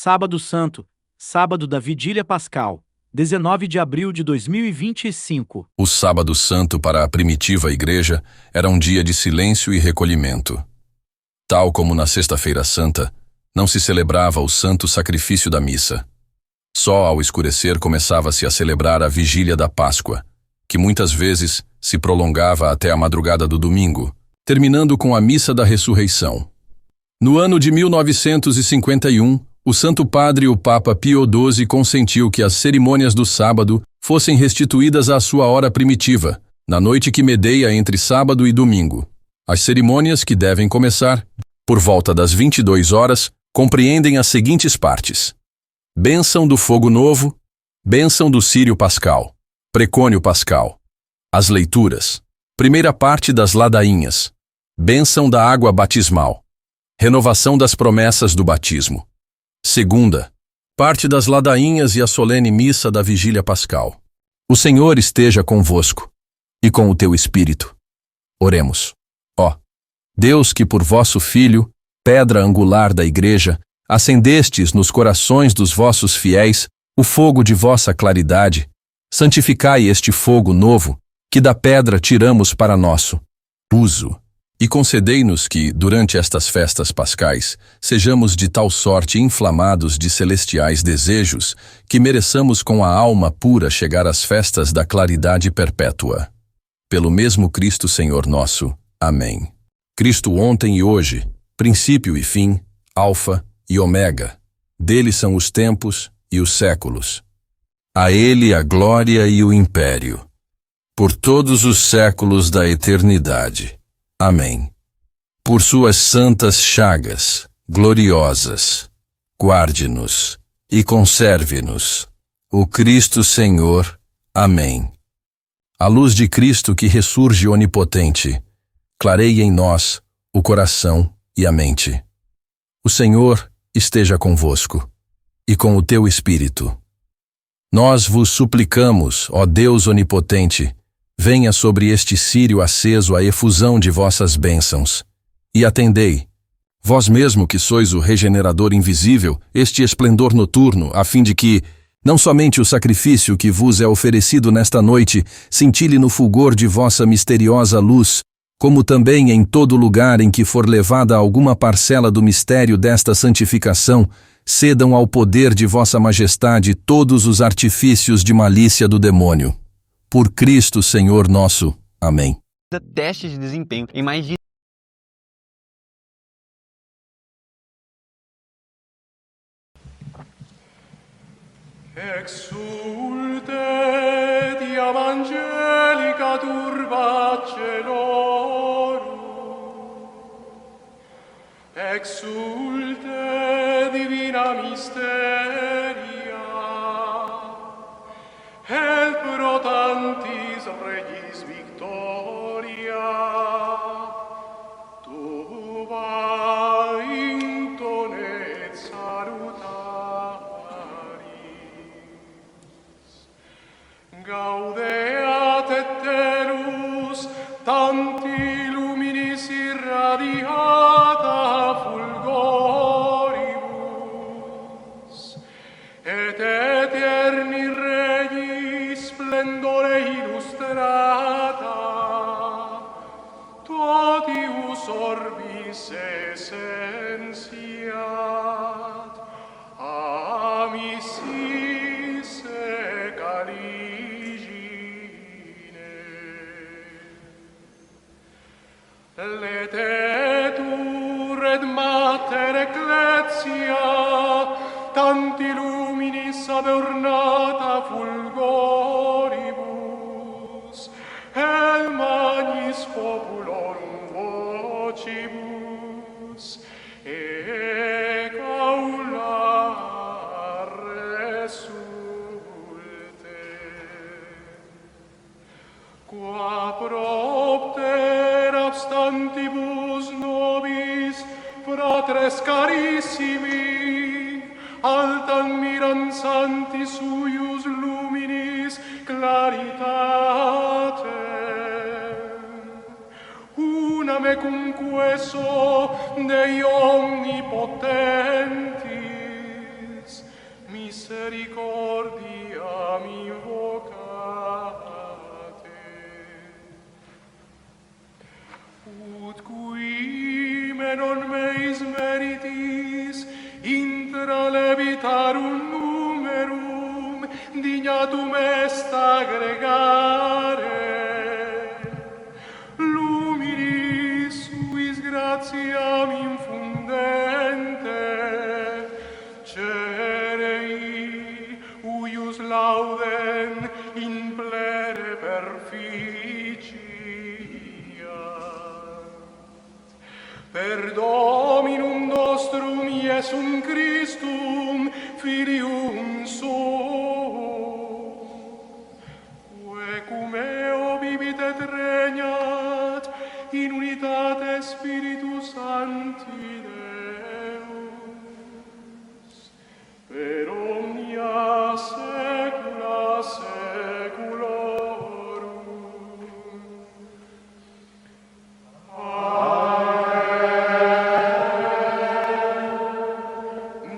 Sábado Santo, sábado da Vigília Pascal, 19 de abril de 2025. O Sábado Santo para a primitiva igreja era um dia de silêncio e recolhimento. Tal como na Sexta-feira Santa, não se celebrava o santo sacrifício da missa. Só ao escurecer começava-se a celebrar a Vigília da Páscoa, que muitas vezes se prolongava até a madrugada do domingo, terminando com a Missa da Ressurreição. No ano de 1951, o Santo Padre, o Papa Pio XII, consentiu que as cerimônias do sábado fossem restituídas à sua hora primitiva, na noite que medeia entre sábado e domingo. As cerimônias, que devem começar por volta das 22 horas, compreendem as seguintes partes: bênção do fogo novo, bênção do círio pascal, precônio pascal. As leituras: primeira parte das ladainhas, bênção da água batismal, renovação das promessas do batismo. Segunda parte das ladainhas e a solene missa da Vigília Pascal. O Senhor esteja convosco, e com o teu espírito. Oremos. Ó Deus, que por vosso Filho, pedra angular da Igreja, acendestes nos corações dos vossos fiéis o fogo de vossa claridade, santificai este fogo novo, que da pedra tiramos para nosso uso. E concedei-nos que, durante estas festas pascais, sejamos de tal sorte inflamados de celestiais desejos, que mereçamos com a alma pura chegar às festas da claridade perpétua. Pelo mesmo Cristo Senhor nosso. Amém. Cristo ontem e hoje, princípio e fim, alfa e ômega. Dele são os tempos e os séculos. A ele a glória e o império, por todos os séculos da eternidade. Amém. Por suas santas chagas, gloriosas, guarde-nos e conserve-nos, o Cristo Senhor. Amém. A luz de Cristo que ressurge onipotente, clareie em nós o coração e a mente. O Senhor esteja convosco, e com o teu espírito. Nós vos suplicamos, ó Deus onipotente, venha sobre este círio aceso a efusão de vossas bênçãos, e atendei, vós mesmo que sois o regenerador invisível, este esplendor noturno, a fim de que, não somente o sacrifício que vos é oferecido nesta noite, cintile no fulgor de vossa misteriosa luz, como também em todo lugar em que for levada alguma parcela do mistério desta santificação, cedam ao poder de vossa majestade todos os artifícios de malícia do demônio. Por Cristo Senhor nosso. Amém. Testes de desempenho em mais de Exulte diam angelica turba celorum, exulte divina mysteria, et pro tantis regis victoria, tuba intonet salutaris. Gaudeat eternus tanti luminis irradiata fulgoribus, et eterni regis splendore illustrata, totius orbis essentiat, amicis e caligine. Letetur et mater ecclesia, tanti luminis adornata fulgoribus, et magnis populorum vocibus, et aula resulte. Qua propter abstantibus nobis, fratres carissimi, altam miransanti suius luminis claritatem, una mecumque so Dei omnipotentis, misericordiam invocate. Ut qui me non meis meritis intra levitarum numerum dignatum est aggregare, luminis suis gratiam infundente, cerei uius laudem in plere perficia. Per Dominum nostrum Iesum Christum, Filium suum, quae cum eo vivit et regnat in unitate Spiritus Sancti Deus, per omnia saecula saeculorum.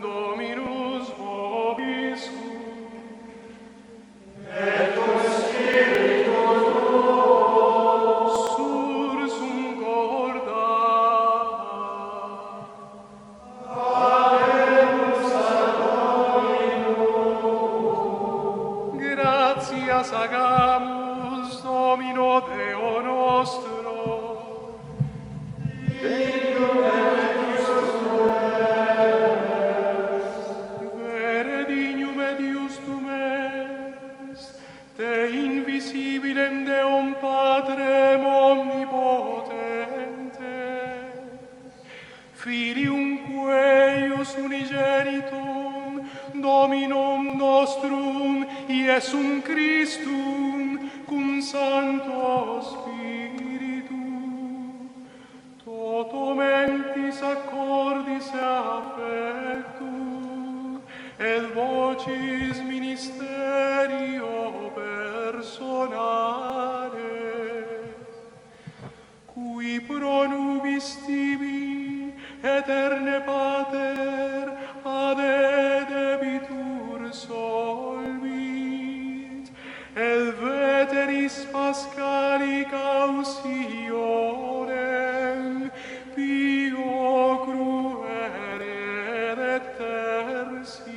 Dominus vobiscum. Et cum spiritus tuo. Sursum corda. Abemus ad Dominum. Gratias agamus Domino Deo nostro. Vere dignum et justum est, te invisibilem Deum Patrem omnipotente, Filium eius unigenitum, Dominum nostrum, Iesum Christum, cum Sancto Spiritu, toto mentis accordis affectu, et vocis ministerio personale, qui pro nubis tibi, eterne Pater, ad debitur solvit, et veteris Paschali causionem, pio cruere detersit,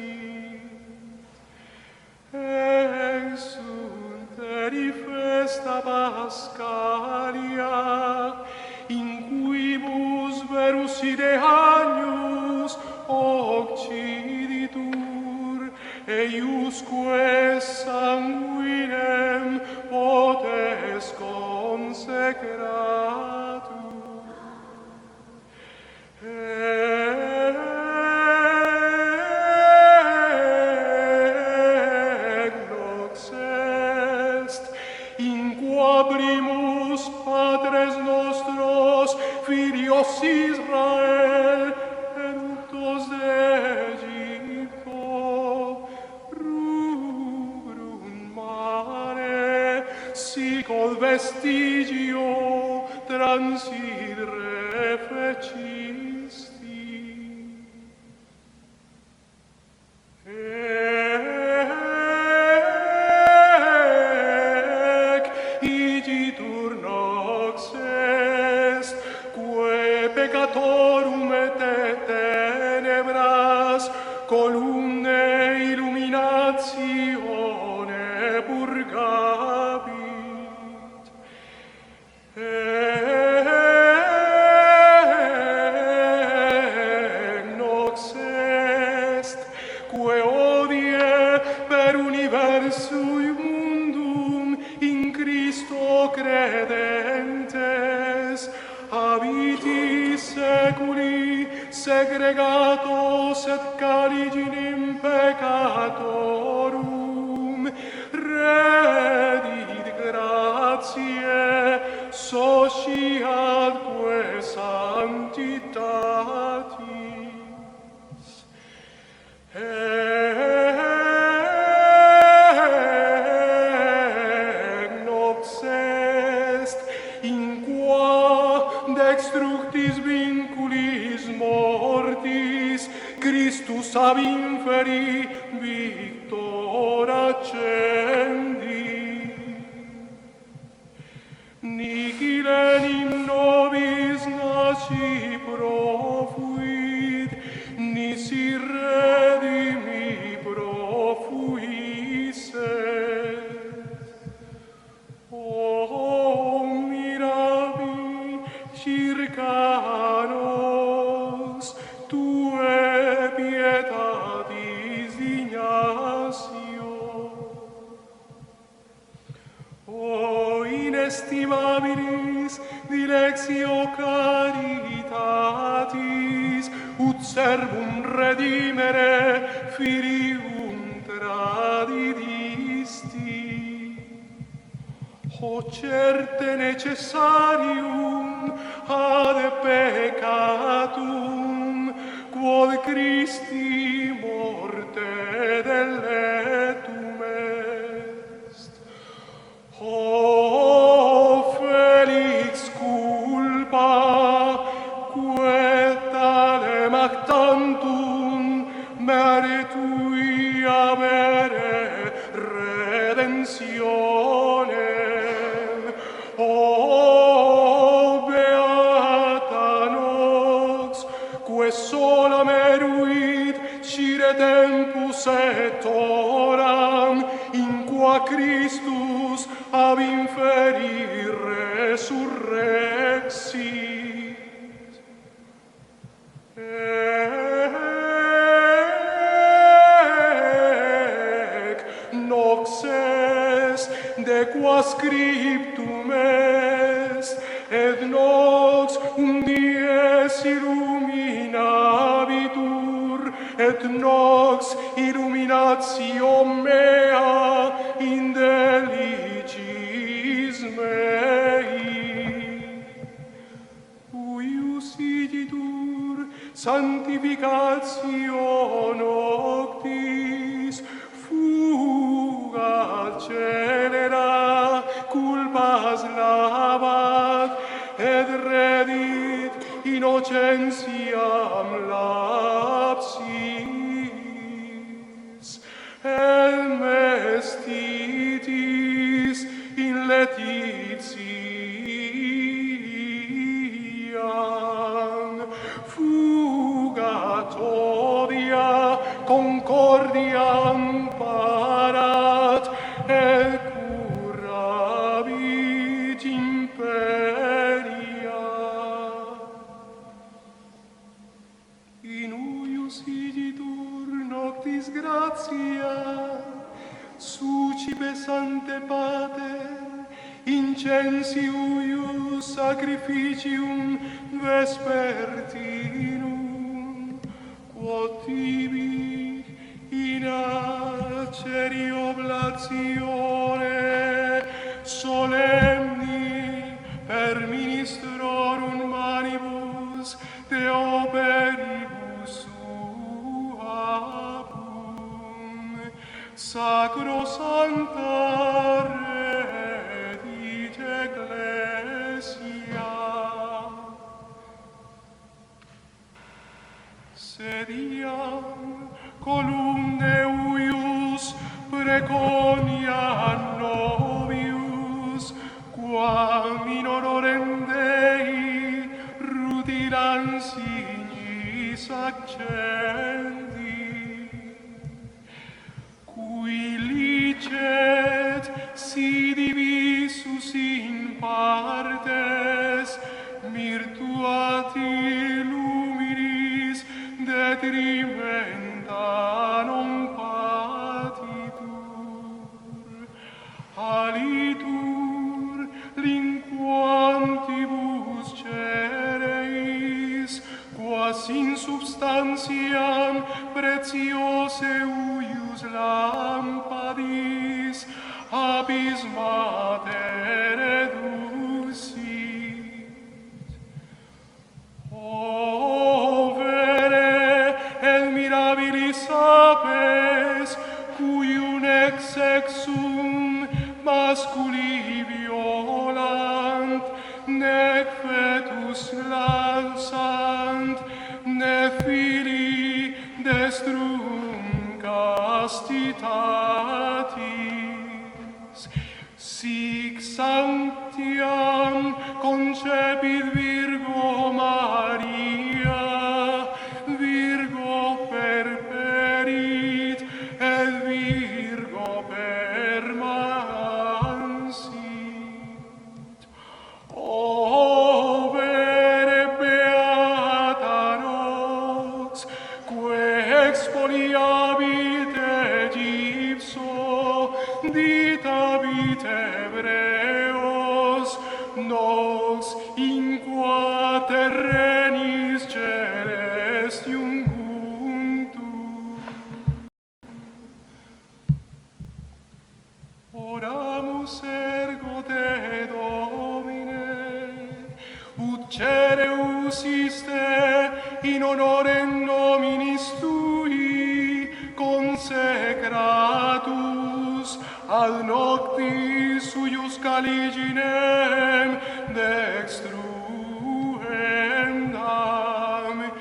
exunt eri festa Pascalia, in quibus verus ide agnus occiditur, eiusque sanguinem potes consecratur. Nox est, in qua primus Patres nostros, Filios Israel, eductos de Egypto, rubrum mare, sicol vestigio transidere fecisti. Ec igitur nox est, quae peccatorum et tenebras, columne illuminatione purgabit. Nox est, quae odie per universum mundum in Christo credentes, habiti seculi segregatos et caliginem peccatorum, redit gratiae sociatque sanctitatis. candidi victor accendi. Nihil enim nobis naci profuit, nisi redimi profuisset. O mirabi circa nos, tue pietatis dignatio. O inestimabilis dilexio caritatis, ut servum redimere filium tradidisti. O certe necessarium ad peccatum, quod Christi morte deletum est. O felix culpa, quae talem actantum mere tui avere redentionem. O beata nox, quae sola meruit scire tempus et horam, in qua Christus ab inferi resurrexit. Ec nox est, de qua scriptum est, et nox dies illuminabitur, et nox illuminatio mea in delicis mei. Uius igitur sanctificatio noctis, fuga celera, culpas lavat, et redit innocentiam lapsis. El mestitis in letitiam, fugat odia, concordiam parat, et curabit imperia. In uius igitur noctis gratia, sucipe sante pater, incensi uius sacrificium vespertinum, quod tibi in aceri oblatione solemni per ministrorum manibus de operibus suabum, sacro santa redit ecclesia. Sediam columne uius preconia novius, quam in honorem Dei rutilans signis accendi, cui licet si divisus in partes virtuati luminis detrimenta non patitur, alitur linquantibus cereis, quas in substantiam pretiose uius lampadis abismate reducit. O vere et mirabilis apes, cuium ex sexum masculi violant, nec fetus lansant, ne fili destruncat castitatis, sic sanctiam concepit Virgo Maria, Virgo perperit et Virgo permansit. O vere beata nox, quae expoliabit Egypto, ditabit Hebreos, nos in qua terrenis celestium juntur. Oramus ergo te, Domine, ut cereus iste in honorem nominis tui consecratus ad noctis suius caliginem dextruendam,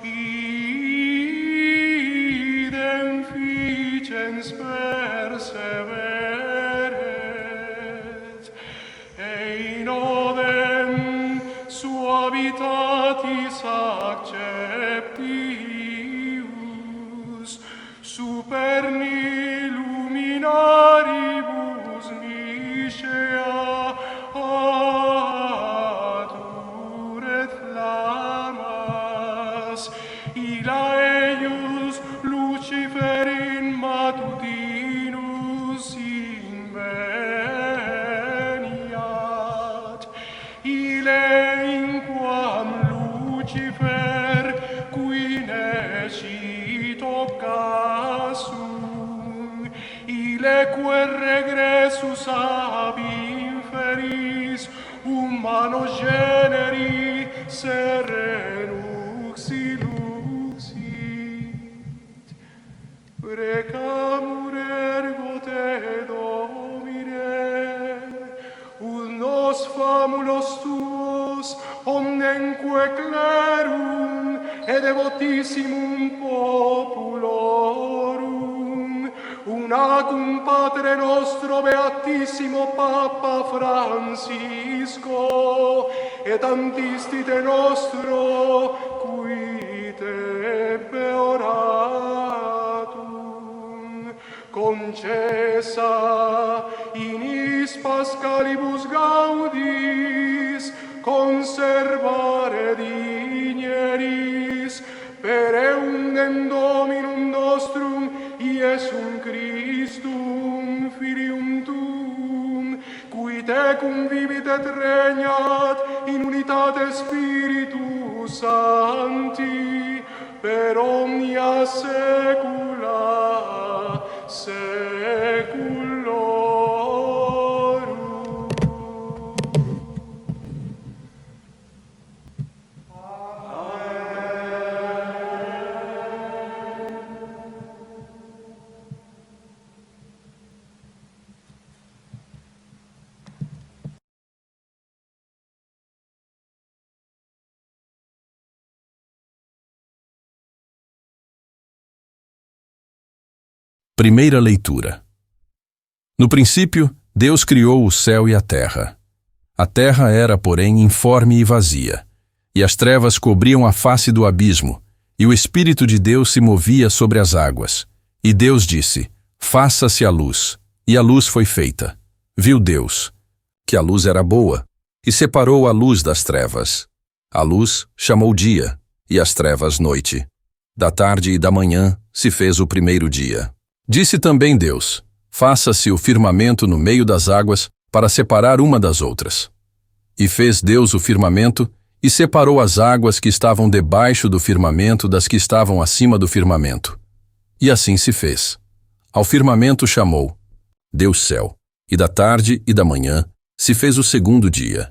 idem ficens perseveret, in odem suavitatis acceptius, superni luminaribus miscea atur et flammas, illa eius Lucifer in matutinus inveniat, ille in quam Lucifer qui nescit occasum, illeque regressus ab inferis humano generi serenuxi luxit. Precamur ergo te, Domine, ut nos famulos tuos omnenque clerum et devotissimum populorum, unacum Patre nostro Beatissimo Papa Francisco, et antistite nostro, qui te oratum, concessa in is Pascalibus gaudis, conservare digneris, per eundem Dominum nostrum, Iesum Christum, Filium tuum, qui tecum vivit et regnat in unitate Spiritus Sancti, per omnia saecula saeculorum. Primeira leitura. No princípio, Deus criou o céu e a terra. A terra era, porém, informe e vazia, e as trevas cobriam a face do abismo, e o Espírito de Deus se movia sobre as águas. E Deus disse: faça-se a luz, e a luz foi feita. Viu Deus que a luz era boa, e separou a luz das trevas. A luz chamou dia, e as trevas noite. Da tarde e da manhã se fez o primeiro dia. Disse também Deus: faça-se o firmamento no meio das águas para separar uma das outras. E fez Deus o firmamento e separou as águas que estavam debaixo do firmamento das que estavam acima do firmamento. E assim se fez. Ao firmamento chamou Deus céu, e da tarde e da manhã se fez o segundo dia.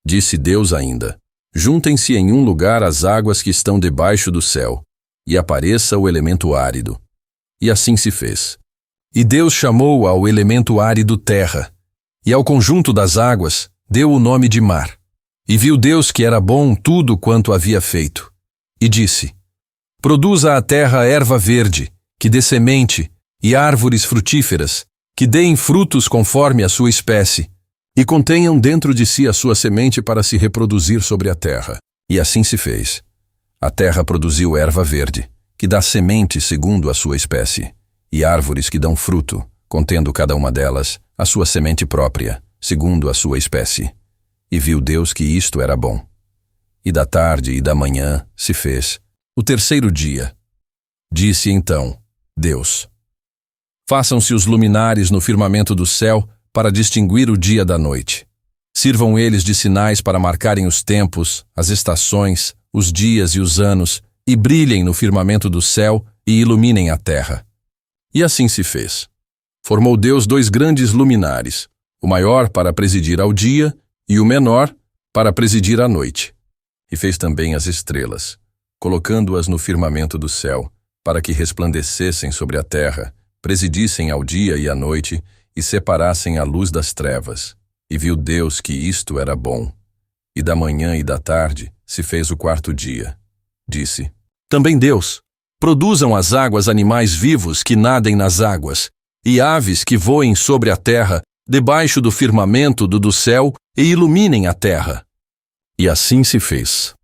Disse Deus ainda: juntem-se em um lugar as águas que estão debaixo do céu, e apareça o elemento árido. E assim se fez. E Deus chamou ao elemento árido terra, e ao conjunto das águas deu o nome de mar. E viu Deus que era bom tudo quanto havia feito. E disse: produza a terra erva verde, que dê semente, e árvores frutíferas, que deem frutos conforme a sua espécie, e contenham dentro de si a sua semente para se reproduzir sobre a terra. E assim se fez. A terra produziu erva verde, que dá semente segundo a sua espécie, e árvores que dão fruto, contendo cada uma delas a sua semente própria, segundo a sua espécie. E viu Deus que isto era bom. E da tarde e da manhã se fez o terceiro dia. Disse então Deus: façam-se os luminares no firmamento do céu para distinguir o dia da noite. Sirvam eles de sinais para marcarem os tempos, as estações, os dias e os anos, e brilhem no firmamento do céu e iluminem a terra. E assim se fez. Formou Deus 2 grandes luminares, o maior para presidir ao dia e o menor para presidir à noite. E fez também as estrelas, colocando-as no firmamento do céu, para que resplandecessem sobre a terra, presidissem ao dia e à noite, e separassem a luz das trevas. E viu Deus que isto era bom. E da manhã e da tarde se fez o 4º dia. Disse também Deus: produzam as águas animais vivos que nadem nas águas, e aves que voem sobre a terra, debaixo do firmamento do céu, e iluminem a terra. E assim se fez.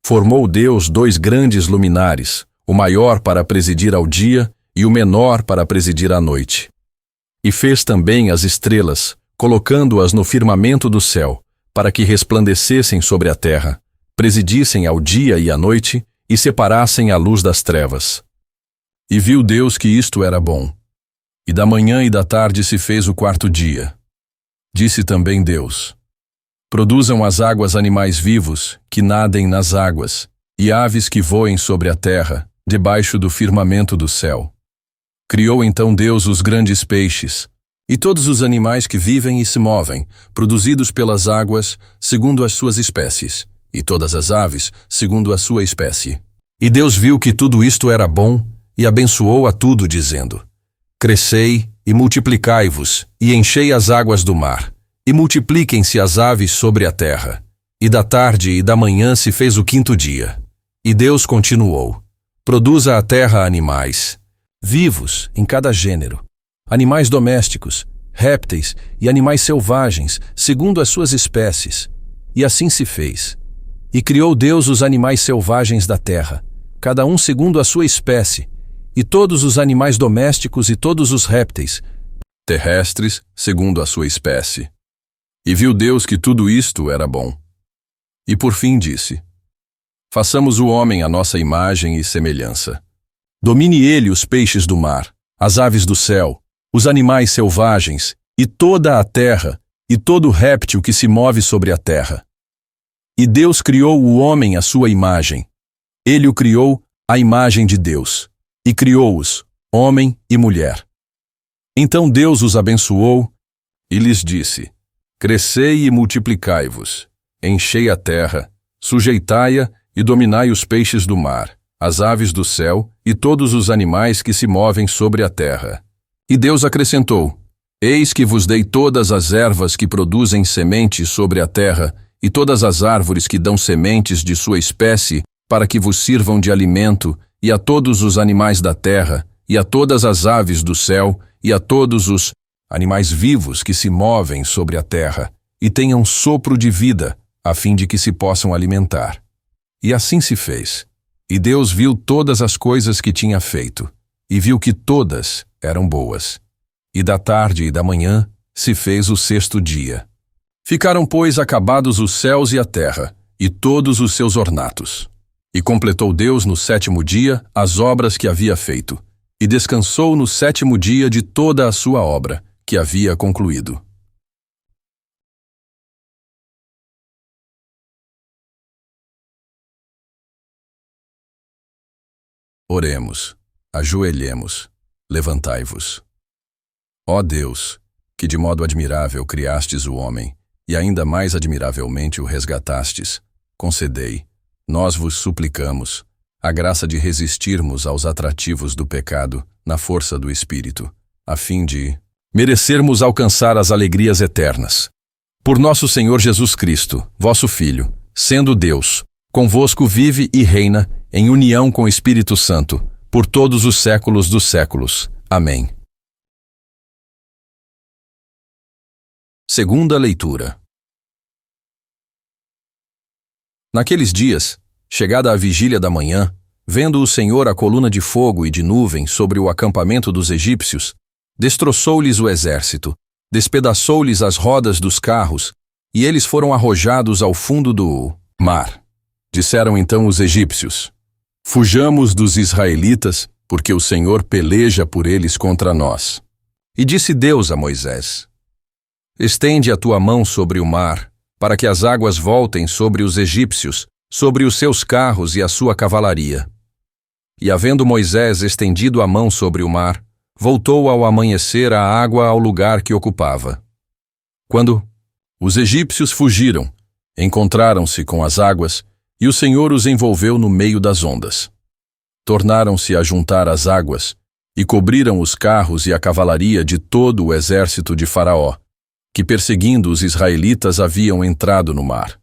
Formou Deus 2 grandes luminares, o maior para presidir ao dia e o menor para presidir à noite. E fez também as estrelas, colocando-as no firmamento do céu, para que resplandecessem sobre a terra, presidissem ao dia e à noite, e separassem a luz das trevas. E viu Deus que isto era bom. E da manhã e da tarde se fez o 4º dia. Disse também Deus: produzam as águas animais vivos, que nadem nas águas, e aves que voem sobre a terra, debaixo do firmamento do céu. Criou então Deus os grandes peixes, e todos os animais que vivem e se movem, produzidos pelas águas, segundo as suas espécies, e todas as aves, segundo a sua espécie. E Deus viu que tudo isto era bom, e abençoou a tudo, dizendo: crescei e multiplicai-vos, e enchei as águas do mar, e multipliquem-se as aves sobre a terra. E da tarde e da manhã se fez o 5º dia. E Deus continuou: produza a terra animais, vivos em cada gênero, animais domésticos, répteis e animais selvagens, segundo as suas espécies. E assim se fez. E criou Deus os animais selvagens da terra, cada um segundo a sua espécie, e todos os animais domésticos e todos os répteis terrestres, segundo a sua espécie. E viu Deus que tudo isto era bom. E por fim disse: façamos o homem à nossa imagem e semelhança. Domine ele os peixes do mar, as aves do céu, os animais selvagens, e toda a terra, e todo réptil que se move sobre a terra. E Deus criou o homem à sua imagem. Ele o criou à imagem de Deus, e criou-os, homem e mulher. Então Deus os abençoou, e lhes disse: crescei e multiplicai-vos, enchei a terra, sujeitai-a e dominai os peixes do mar, as aves do céu e todos os animais que se movem sobre a terra. E Deus acrescentou: eis que vos dei todas as ervas que produzem sementes sobre a terra, e todas as árvores que dão sementes de sua espécie, para que vos sirvam de alimento, e a todos os animais da terra, e a todas as aves do céu, e a todos os animais vivos que se movem sobre a terra, e tenham sopro de vida, a fim de que se possam alimentar. E assim se fez. E Deus viu todas as coisas que tinha feito, e viu que todas eram boas. E da tarde e da manhã se fez o 6º dia. Ficaram, pois, acabados os céus e a terra, e todos os seus ornatos. E completou Deus no 7º dia as obras que havia feito, e descansou no 7º dia de toda a sua obra, que havia concluído. Oremos, ajoelhemos, levantai-vos. Ó Deus, que de modo admirável criastes o homem, e ainda mais admiravelmente o resgatastes, concedei, nós vos suplicamos, a graça de resistirmos aos atrativos do pecado na força do Espírito, a fim de merecermos alcançar as alegrias eternas. Por nosso Senhor Jesus Cristo, vosso Filho, sendo Deus, convosco vive e reina em união com o Espírito Santo, por todos os séculos dos séculos. Amém. Segunda leitura. Naqueles dias, chegada a vigília da manhã, vendo o Senhor a coluna de fogo e de nuvem sobre o acampamento dos egípcios, destroçou-lhes o exército, despedaçou-lhes as rodas dos carros, e eles foram arrojados ao fundo do mar. Disseram então os egípcios: Fujamos dos israelitas, porque o Senhor peleja por eles contra nós. E disse Deus a Moisés: Estende a tua mão sobre o mar, para que as águas voltem sobre os egípcios, sobre os seus carros e a sua cavalaria. E havendo Moisés estendido a mão sobre o mar, voltou ao amanhecer a água ao lugar que ocupava. Quando os egípcios fugiram, encontraram-se com as águas, e o Senhor os envolveu no meio das ondas. Tornaram-se a juntar as águas, e cobriram os carros e a cavalaria de todo o exército de Faraó, que perseguindo os israelitas haviam entrado no mar.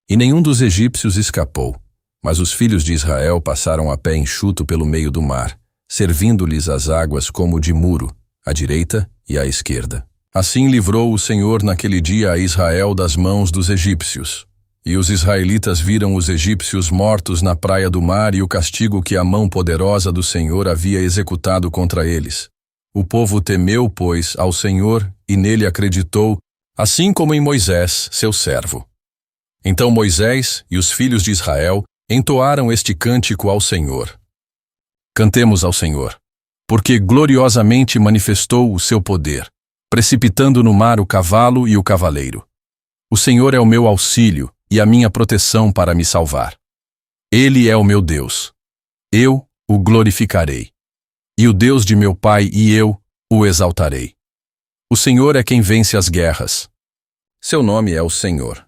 E nenhum dos egípcios escapou, mas os filhos de Israel passaram a pé enxuto pelo meio do mar, servindo-lhes as águas como de muro, à direita e à esquerda. Assim livrou o Senhor naquele dia a Israel das mãos dos egípcios. E os israelitas viram os egípcios mortos na praia do mar e o castigo que a mão poderosa do Senhor havia executado contra eles. O povo temeu, pois, ao Senhor e nele acreditou, assim como em Moisés, seu servo. Então Moisés e os filhos de Israel entoaram este cântico ao Senhor. Cantemos ao Senhor, porque gloriosamente manifestou o seu poder, precipitando no mar o cavalo e o cavaleiro. O Senhor é o meu auxílio e a minha proteção para me salvar. Ele é o meu Deus. Eu o glorificarei. E o Deus de meu pai e eu o exaltarei. O Senhor é quem vence as guerras. Seu nome é o Senhor.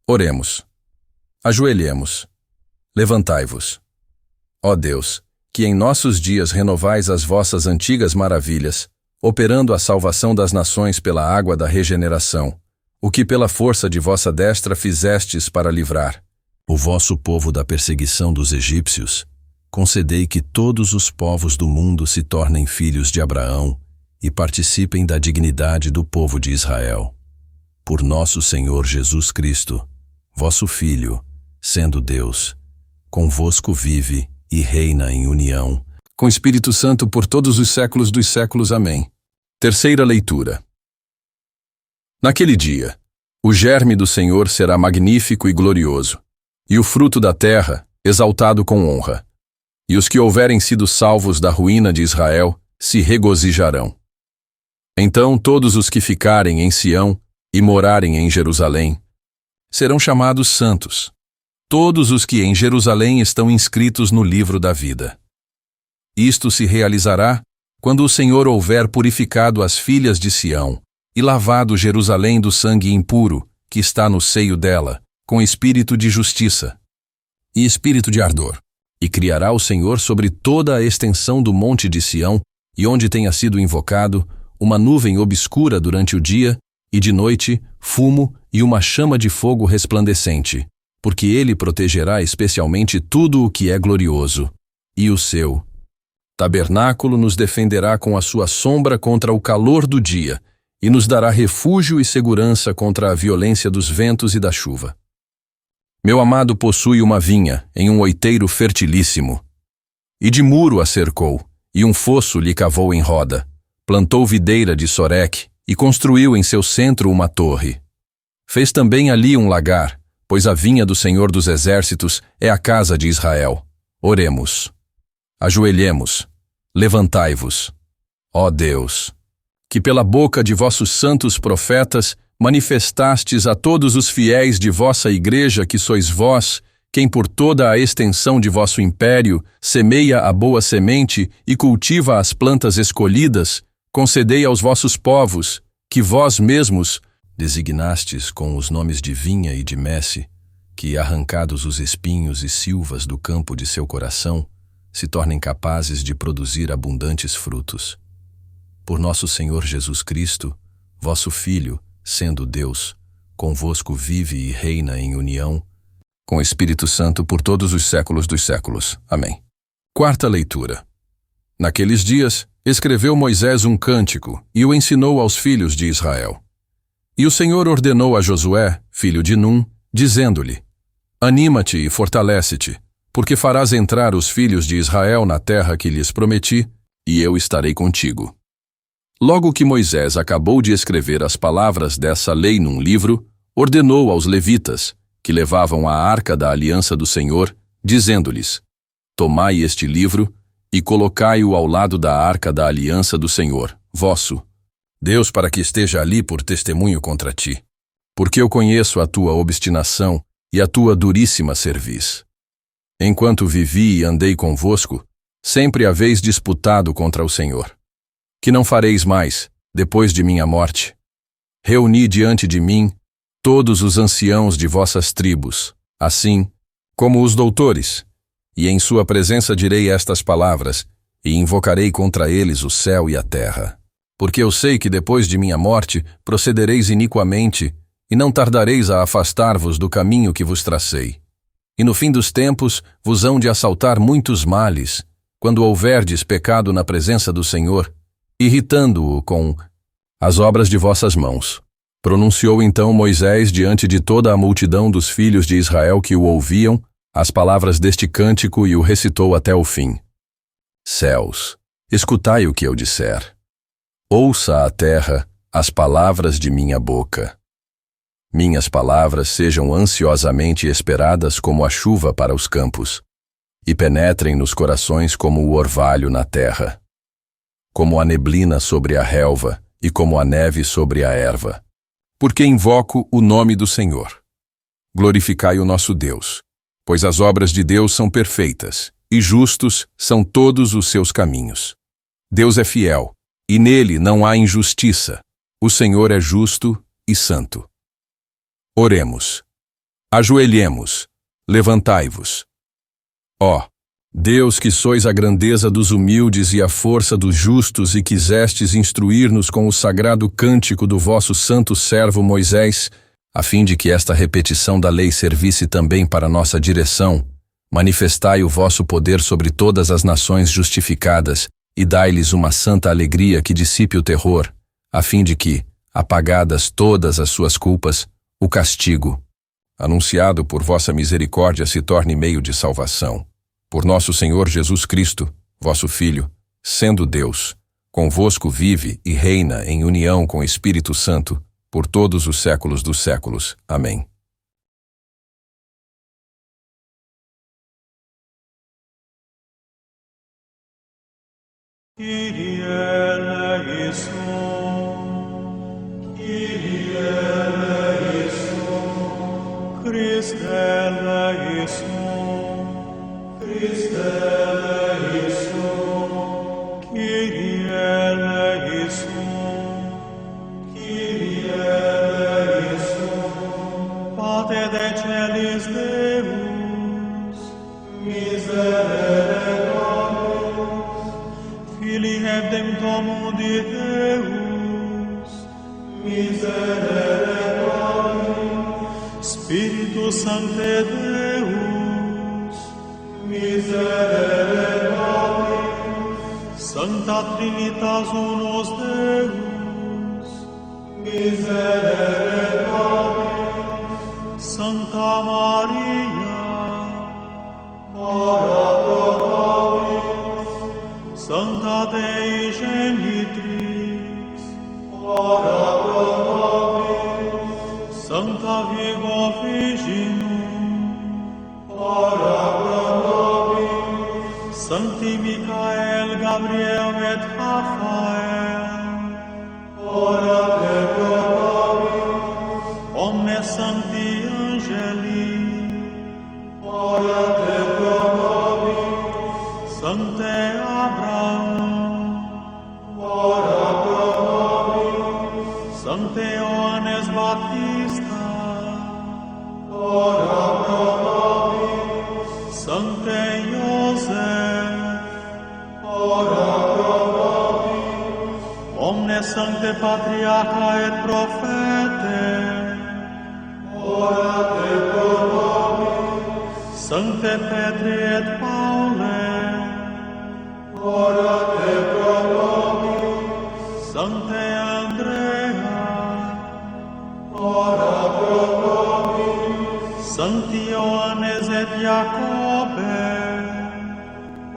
Oremos. Ajoelhemos. Levantai-vos. Ó Deus, que em nossos dias renovais as vossas antigas maravilhas, operando a salvação das nações pela água da regeneração, o que pela força de vossa destra fizestes para livrar o vosso povo da perseguição dos egípcios, concedei que todos os povos do mundo se tornem filhos de Abraão e participem da dignidade do povo de Israel. Por nosso Senhor Jesus Cristo, vosso Filho, sendo Deus, convosco vive e reina em união, com Espírito Santo por todos os séculos dos séculos. Amém. Terceira leitura. Naquele dia, o germe do Senhor será magnífico e glorioso, e o fruto da terra exaltado com honra. E os que houverem sido salvos da ruína de Israel se regozijarão. Então todos os que ficarem em Sião e morarem em Jerusalém serão chamados santos, todos os que em Jerusalém estão inscritos no livro da vida. Isto se realizará quando o Senhor houver purificado as filhas de Sião e lavado Jerusalém do sangue impuro que está no seio dela, com espírito de justiça e espírito de ardor. E criará o Senhor sobre toda a extensão do monte de Sião, e onde tenha sido invocado, uma nuvem obscura durante o dia, e de noite, fumo e uma chama de fogo resplandecente, porque ele protegerá especialmente tudo o que é glorioso, e o seu tabernáculo nos defenderá com a sua sombra contra o calor do dia, e nos dará refúgio e segurança contra a violência dos ventos e da chuva. Meu amado possui uma vinha em um outeiro fertilíssimo, e de muro a cercou, e um fosso lhe cavou em roda. Plantou videira de Soreque, e construiu em seu centro uma torre. Fez também ali um lagar, pois a vinha do Senhor dos Exércitos é a casa de Israel. Oremos. Ajoelhemos. Levantai-vos. Ó Deus, que pela boca de vossos santos profetas manifestastes a todos os fiéis de vossa igreja que sois vós, quem por toda a extensão de vosso império semeia a boa semente e cultiva as plantas escolhidas, concedei aos vossos povos, que vós mesmos designastes com os nomes de vinha e de messe, que, arrancados os espinhos e silvas do campo de seu coração, se tornem capazes de produzir abundantes frutos. Por nosso Senhor Jesus Cristo, vosso Filho, sendo Deus, convosco vive e reina em união, com o Espírito Santo por todos os séculos dos séculos. Amém. Quarta leitura. Naqueles dias, Escreveu Moisés um cântico e o ensinou aos filhos de Israel. E o Senhor ordenou a Josué, filho de Num, dizendo-lhe: Anima-te e fortalece-te, porque farás entrar os filhos de Israel na terra que lhes prometi, e eu estarei contigo. Logo que Moisés acabou de escrever as palavras dessa lei num livro, ordenou aos levitas, que levavam a arca da aliança do Senhor, dizendo-lhes: Tomai este livro e colocai-o ao lado da arca da aliança do Senhor, vosso Deus, para que esteja ali por testemunho contra ti. Porque eu conheço a tua obstinação e a tua duríssima cerviz. Enquanto vivi e andei convosco, sempre haveis disputado contra o Senhor. Que não fareis mais, depois de minha morte. Reuni diante de mim todos os anciãos de vossas tribos, assim como os doutores, e em sua presença direi estas palavras, e invocarei contra eles o céu e a terra. Porque eu sei que depois de minha morte procedereis iniquamente, e não tardareis a afastar-vos do caminho que vos tracei. E no fim dos tempos vos hão de assaltar muitos males, quando houverdes pecado na presença do Senhor, irritando-o com as obras de vossas mãos. Pronunciou então Moisés diante de toda a multidão dos filhos de Israel que o ouviam, as palavras deste cântico e o recitou até o fim. Céus, escutai o que eu disser. Ouça a terra as palavras de minha boca. Minhas palavras sejam ansiosamente esperadas como a chuva para os campos, e penetrem nos corações como o orvalho na terra, como a neblina sobre a relva e como a neve sobre a erva. Porque invoco o nome do Senhor. Glorificai o nosso Deus, pois as obras de Deus são perfeitas, e justos são todos os seus caminhos. Deus é fiel, e nele não há injustiça. O Senhor é justo e santo. Oremos. Ajoelhemos. Levantai-vos. Ó Deus, que sois a grandeza dos humildes e a força dos justos, e quisestes instruir-nos com o sagrado cântico do vosso santo servo Moisés, a fim de que esta repetição da lei servisse também para nossa direção, manifestai o vosso poder sobre todas as nações justificadas, e dai-lhes uma santa alegria que dissipe o terror, a fim de que, apagadas todas as suas culpas, o castigo, anunciado por vossa misericórdia, se torne meio de salvação. Por nosso Senhor Jesus Cristo, vosso Filho, sendo Deus, convosco vive e reina em união com o Espírito Santo, por todos os séculos dos séculos. Amém. Kyrie eleison, Kyrie eleison, Christe eleison, Christe eleison, Kyrie eleison, Kyrie eleison, Pater de celis Deus, miserere nobis, Filii Redemptor mundi Deus, miserere nobis, Spiritus Sancte Deus, miserere nobis, Sancta Trinitas unus Deus, miserere nobis, Sancta Maria, ora pro nobis, Sancta Dei Genitrix, ora pro nobis, Sancta Virgo Virginum, ora pro nobis, Sancti Michael, Gabriel et Raphael, ora pro nobis, omnes sancti angeli, ora pro nobis, Sancte Abraham, ora pro nobis, Sancte Ioannes Baptista, ora pro nobis, Sancte Iosef, ora pro nobis, omnes sancte patriarcha et prophete, ora pro nobis, Sancte Petri et Paule, ora pro nobis, Sancti Ioannes et Jacobe,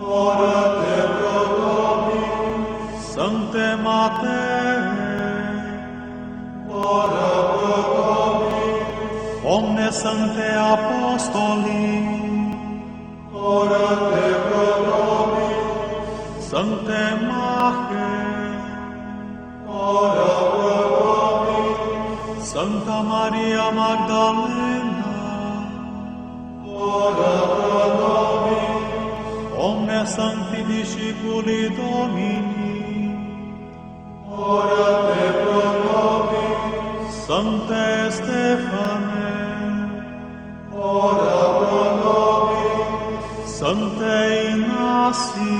ora te pro nobis, Sancte Matei, ora pro nobis, omnes sancte apostoli, ora te pro nobis, Sancte Mache, ora pro nobis, Santa Maria Magdalena, ora pro nobis, omnes sancti discipuli Domini, ora te pro nobis, Sancte Stefane, ora pro nobis, Sancte Ignasi,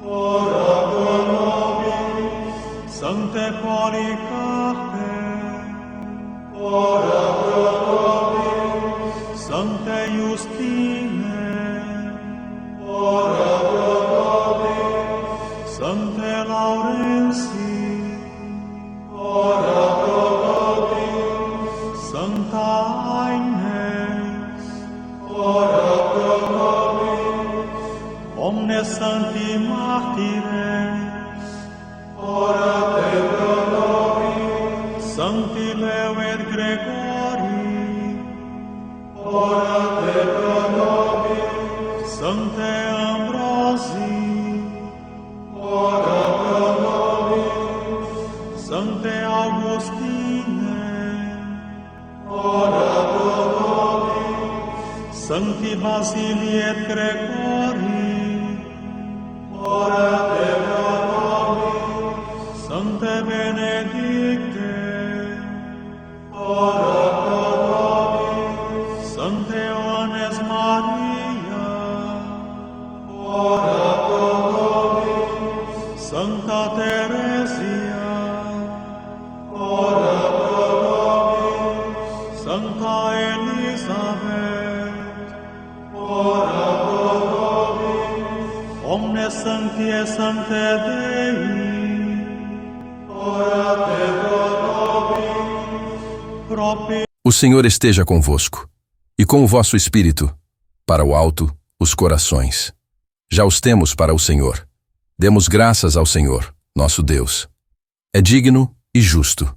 ora pro nobis, Sancte Policarpe, ora pro nobis, Sancte Justine, ora pro nobis, Sancte Laurensi, ora pro nobis, Sancta Agnes, ora pro nobis, omnes sancti martires, ora te pro nobis, Sancti Leo et Gregori, ora te pro nobis, Sancte Ambrosi, ora pro nobis, Sancte Augustine, ora pro nobis, Sancti Basili et Gregori, ora te pro nobis, Sancte Benedicte, ora pro nobis, Sancte Ioannes Maria, ora pro nobis, Sancta Teresia, ora pro nobis, Sancta Elisabeth, ora pro nobis, omnes sancti et sancte Dei, ora te pro nobis, proprio O Senhor esteja convosco, e com o vosso espírito, para o alto, os corações. Já os temos para o Senhor. Demos graças ao Senhor, nosso Deus. É digno e justo.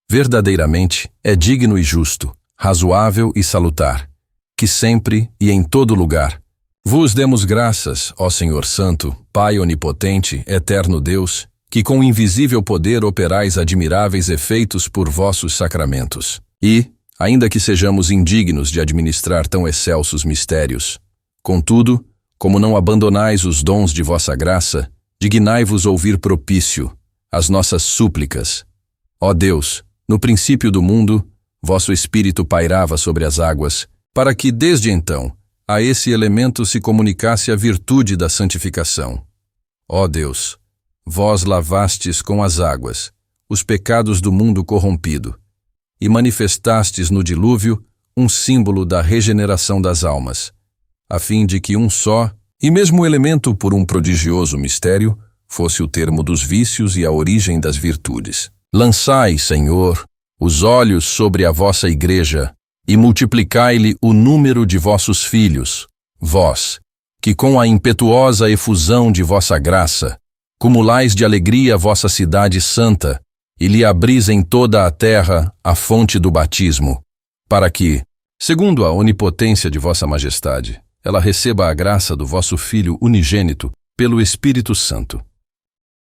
Verdadeiramente é digno e justo, razoável e salutar, que sempre e em todo lugar vos demos graças, ó Senhor Santo, Pai onipotente, eterno Deus, que com invisível poder operais admiráveis efeitos por vossos sacramentos. E, ainda que sejamos indignos de administrar tão excelsos mistérios, contudo, como não abandonais os dons de vossa graça, dignai-vos ouvir propício as nossas súplicas. Ó Deus, no princípio do mundo, vosso Espírito pairava sobre as águas, para que, desde então, a esse elemento se comunicasse a virtude da santificação. Ó Deus, vós lavastes com as águas os pecados do mundo corrompido, e manifestastes no dilúvio um símbolo da regeneração das almas, a fim de que um só, e mesmo elemento por um prodigioso mistério, fosse o termo dos vícios e a origem das virtudes. Lançai, Senhor, os olhos sobre a vossa igreja, e multiplicai-lhe o número de vossos filhos, vós, que com a impetuosa efusão de vossa graça, cumulais de alegria vossa cidade santa, e lhe abris em toda a terra a fonte do batismo, para que, segundo a onipotência de vossa majestade, ela receba a graça do vosso Filho unigênito pelo Espírito Santo.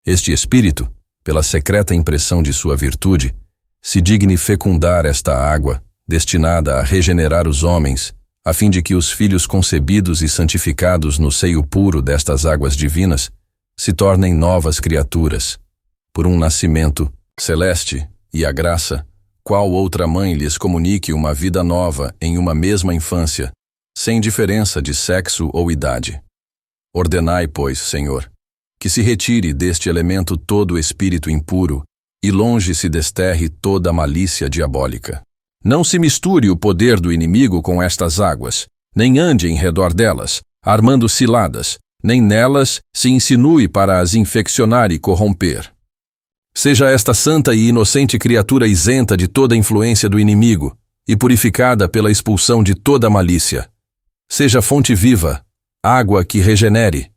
Este Espírito, pela secreta impressão de sua virtude, se digne fecundar esta água, destinada a regenerar os homens, a fim de que os filhos concebidos e santificados no seio puro destas águas divinas se tornem novas criaturas, por um nascimento celeste, e a graça, qual outra mãe lhes comunique uma vida nova em uma mesma infância, sem diferença de sexo ou idade. Ordenai, pois, Senhor, que se retire deste elemento todo espírito impuro, e longe se desterre toda a malícia diabólica. Não se misture o poder do inimigo com estas águas, nem ande em redor delas, armando ciladas, nem nelas se insinue para as infeccionar e corromper. Seja esta santa e inocente criatura isenta de toda influência do inimigo, e purificada pela expulsão de toda malícia. Seja fonte viva, água que regenere,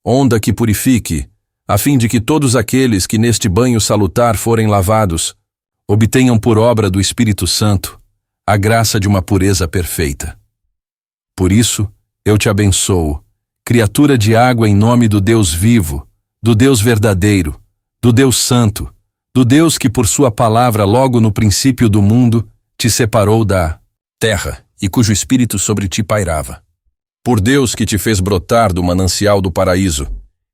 onda que purifique, a fim de que todos aqueles que neste banho salutar forem lavados, obtenham por obra do Espírito Santo a graça de uma pureza perfeita. Por isso, eu te abençoo, criatura de água em nome do Deus vivo, do Deus verdadeiro, do Deus santo, do Deus que por sua palavra logo no princípio do mundo te separou da terra e cujo Espírito sobre ti pairava. Por Deus que te fez brotar do manancial do paraíso,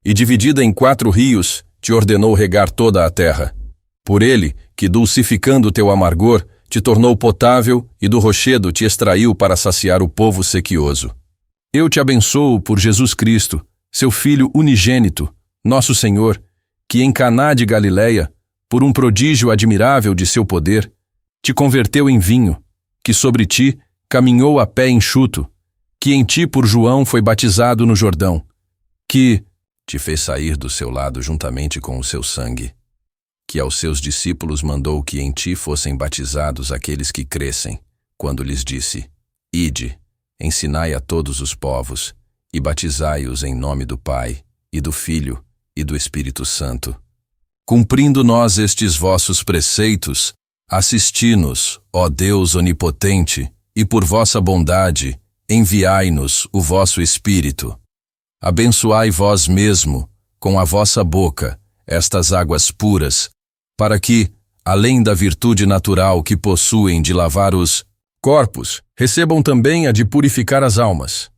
e dividida em 4 rios, te ordenou regar toda a terra. Por ele, que dulcificando teu amargor, te tornou potável e do rochedo te extraiu para saciar o povo sequioso. Eu te abençoo por Jesus Cristo, seu Filho unigênito, nosso Senhor, que em Caná de Galileia, por um prodígio admirável de seu poder, te converteu em vinho, que sobre ti caminhou a pé enxuto, que em ti por João foi batizado no Jordão, que te fez sair do seu lado juntamente com o seu sangue, que aos seus discípulos mandou que em ti fossem batizados aqueles que crescem, quando lhes disse: Ide, ensinai a todos os povos, e batizai-os em nome do Pai, e do Filho, e do Espírito Santo. Cumprindo nós estes vossos preceitos, assisti-nos, ó Deus onipotente, e por vossa bondade, enviai-nos o vosso Espírito. Abençoai vós mesmo, com a vossa boca, estas águas puras, para que, além da virtude natural que possuem de lavar os corpos, recebam também a de purificar as almas.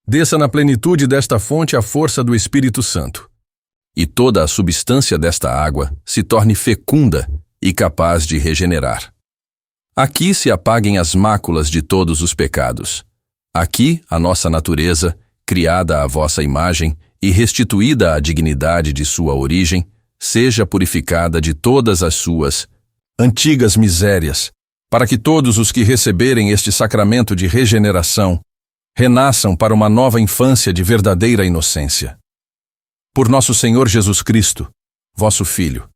Desça na plenitude desta fonte a força do Espírito Santo, e toda a substância desta água se torne fecunda e capaz de regenerar. Aqui se apaguem as máculas de todos os pecados. Aqui a nossa natureza, criada à vossa imagem e restituída à dignidade de sua origem, seja purificada de todas as suas antigas misérias, para que todos os que receberem este sacramento de regeneração renasçam para uma nova infância de verdadeira inocência. Por nosso Senhor Jesus Cristo, vosso Filho,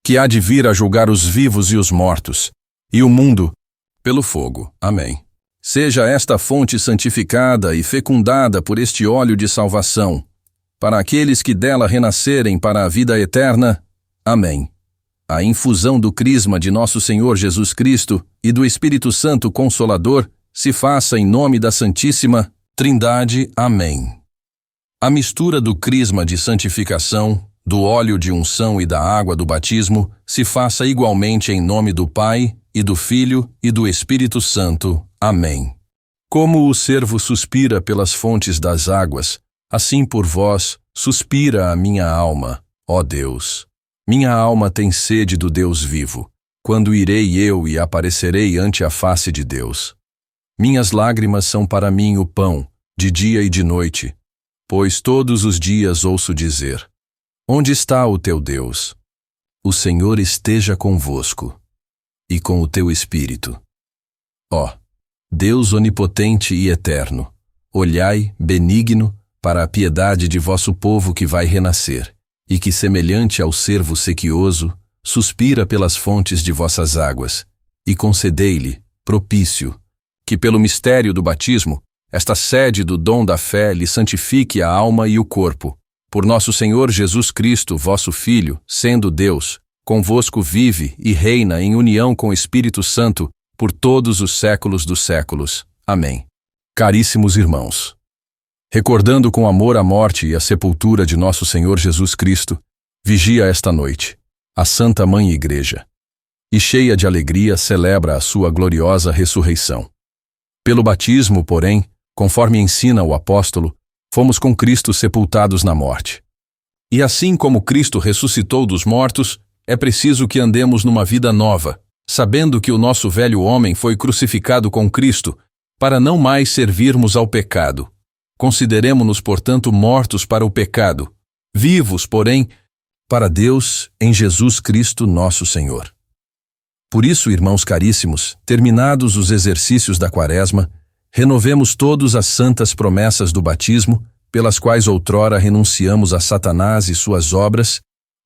que há de vir a julgar os vivos e os mortos, e o mundo pelo fogo. Amém. Seja esta fonte santificada e fecundada por este óleo de salvação, para aqueles que dela renascerem para a vida eterna. Amém. A infusão do crisma de nosso Senhor Jesus Cristo e do Espírito Santo Consolador se faça em nome da Santíssima Trindade. Amém. A mistura do crisma de santificação, do óleo de unção e da água do batismo se faça igualmente em nome do Pai, e do Filho, e do Espírito Santo. Amém. Como o servo suspira pelas fontes das águas, assim por vós suspira a minha alma, ó Deus. Minha alma tem sede do Deus vivo. Quando irei eu e aparecerei ante a face de Deus? Minhas lágrimas são para mim o pão, de dia e de noite, pois todos os dias ouço dizer: Onde está o teu Deus? O Senhor esteja convosco, e com o teu espírito. Ó Deus onipotente e eterno, olhai, benigno, para a piedade de vosso povo que vai renascer, e que, semelhante ao cervo sequioso, suspira pelas fontes de vossas águas, e concedei-lhe, propício, que pelo mistério do batismo, esta sede do dom da fé lhe santifique a alma e o corpo. Por nosso Senhor Jesus Cristo, vosso Filho, sendo Deus, convosco vive e reina em união com o Espírito Santo, por todos os séculos dos séculos. Amém. Caríssimos irmãos, recordando com amor a morte e a sepultura de nosso Senhor Jesus Cristo, vigia esta noite a Santa Mãe Igreja, e cheia de alegria celebra a sua gloriosa ressurreição. Pelo batismo, porém, conforme ensina o apóstolo, fomos com Cristo sepultados na morte. E assim como Cristo ressuscitou dos mortos, é preciso que andemos numa vida nova, sabendo que o nosso velho homem foi crucificado com Cristo, para não mais servirmos ao pecado. Consideremo-nos, portanto, mortos para o pecado, vivos, porém, para Deus em Jesus Cristo nosso Senhor. Por isso, irmãos caríssimos, terminados os exercícios da Quaresma, renovemos todos as santas promessas do batismo, pelas quais outrora renunciamos a Satanás e suas obras,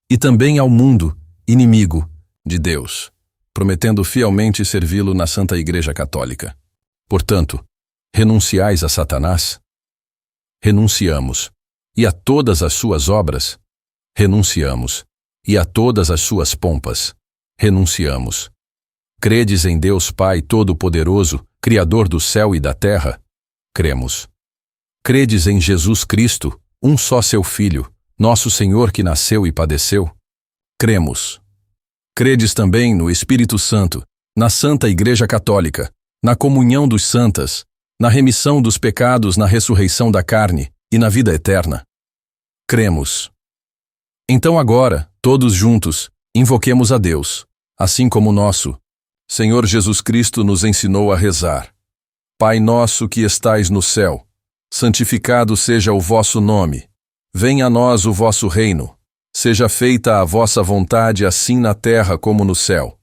e também ao mundo, inimigo de Deus. prometendo fielmente servi-lo na Santa Igreja Católica. Portanto, renunciais a Satanás? Renunciamos. E a todas as suas obras? Renunciamos. E a todas as suas pompas? Renunciamos. Credes em Deus Pai Todo-Poderoso, Criador do céu e da terra? Cremos. Credes em Jesus Cristo, um só seu Filho, nosso Senhor que nasceu e padeceu? Cremos. Credes também no Espírito Santo, na Santa Igreja Católica, na comunhão dos santas, na remissão dos pecados, na ressurreição da carne e na vida eterna? Cremos. Então agora, todos juntos, invoquemos a Deus, assim como nosso Senhor Jesus Cristo nos ensinou a rezar. Pai nosso que estais no céu, santificado seja o vosso nome. Venha a nós o vosso reino. Seja feita a vossa vontade assim na terra como no céu.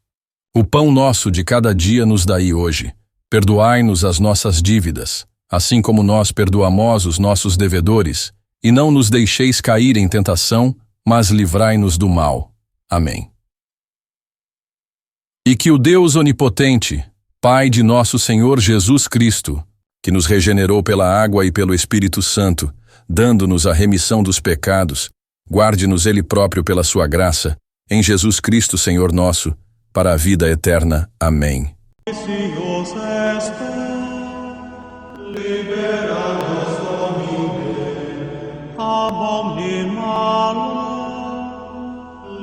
O pão nosso de cada dia nos dai hoje. Perdoai-nos as nossas dívidas, assim como nós perdoamos os nossos devedores, e não nos deixeis cair em tentação, mas livrai-nos do mal. Amém. E que o Deus onipotente, Pai de nosso Senhor Jesus Cristo, que nos regenerou pela água e pelo Espírito Santo, dando-nos a remissão dos pecados, guarde-nos Ele próprio pela sua graça, em Jesus Cristo Senhor nosso, para a vida eterna. Amém. Sios est, libera-nos Domine, ab omni malo,